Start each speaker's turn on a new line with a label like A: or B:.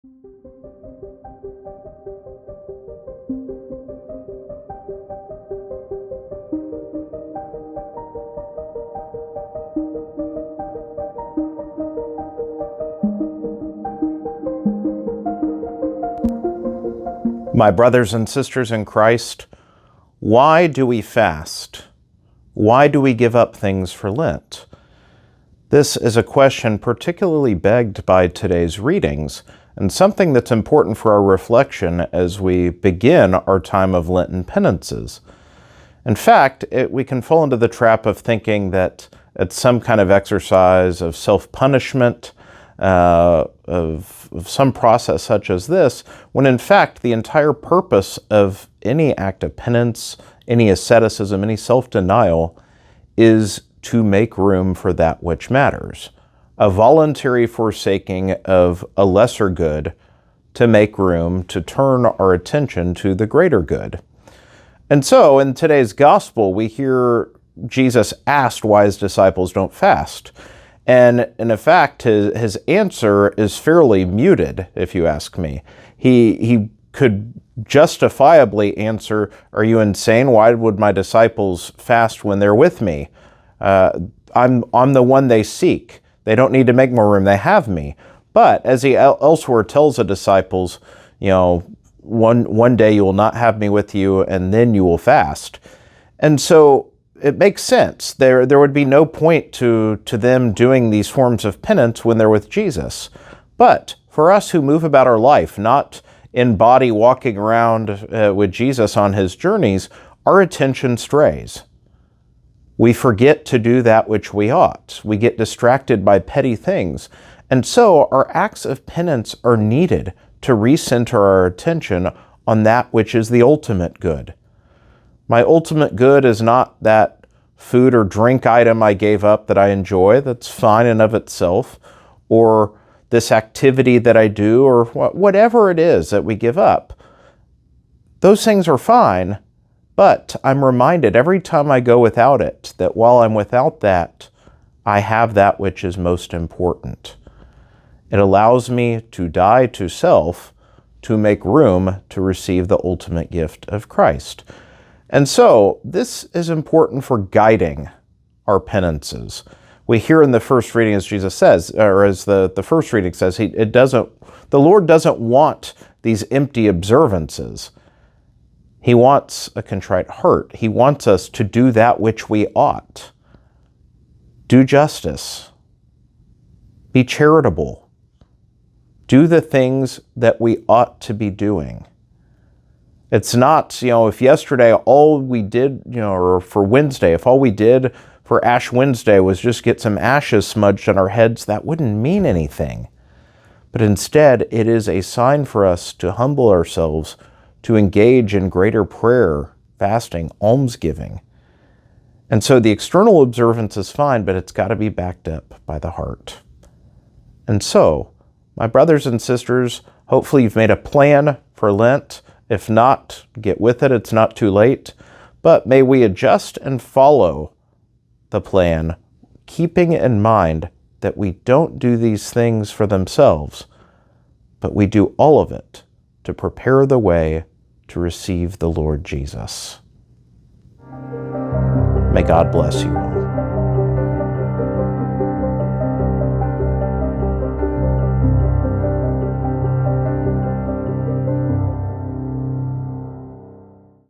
A: My brothers and sisters in Christ, why do we fast? Why do we give up things for Lent? This is a question particularly begged by today's readings, and something that's important for our reflection as we begin our time of Lenten penances. In fact, we can fall into the trap of thinking that it's some kind of exercise of self-punishment, of some process such as this, when in fact the entire purpose of any act of penance, any asceticism, any self-denial is to make room for that which matters. A voluntary forsaking of a lesser good to make room to turn our attention to the greater good. And so in today's gospel, we hear Jesus asked why his disciples don't fast. And in fact, his answer is fairly muted, if you ask me. He could justifiably answer, "Are you insane? Why would my disciples fast when they're with me? I'm the one they seek. They don't need to make more room. They have me." But as he elsewhere tells the disciples, one day you will not have me with you, and then you will fast. And so it makes sense. There would be no point to them doing these forms of penance when they're with Jesus. But for us who move about our life, not in body walking around with Jesus on his journeys, our attention strays. We forget to do that which we ought. We get distracted by petty things. And so our acts of penance are needed to recenter our attention on that which is the ultimate good. My ultimate good is not that food or drink item I gave up that I enjoy, that's fine in of itself, or this activity that I do, or whatever it is that we give up. Those things are fine, but I'm reminded every time I go without it that while I'm without that, I have that which is most important. It allows me to die to self to make room to receive the ultimate gift of Christ. And so this is important for guiding our penances. We hear in the first reading, as Jesus says, or as the first reading says, the Lord doesn't want these empty observances. He wants a contrite heart. He wants us to do that which we ought. Do justice. Be charitable. Do the things that we ought to be doing. It's not, if yesterday all we did, or for Wednesday, if all we did for Ash Wednesday was just get some ashes smudged on our heads, that wouldn't mean anything. But instead, it is a sign for us to humble ourselves, to engage in greater prayer, fasting, almsgiving. And so the external observance is fine, but it's got to be backed up by the heart. And so, my brothers and sisters, hopefully you've made a plan for Lent. If not, get with it. It's not too late. But may we adjust and follow the plan, keeping in mind that we don't do these things for themselves, but we do all of it to prepare the way to receive the Lord Jesus. May God bless you all.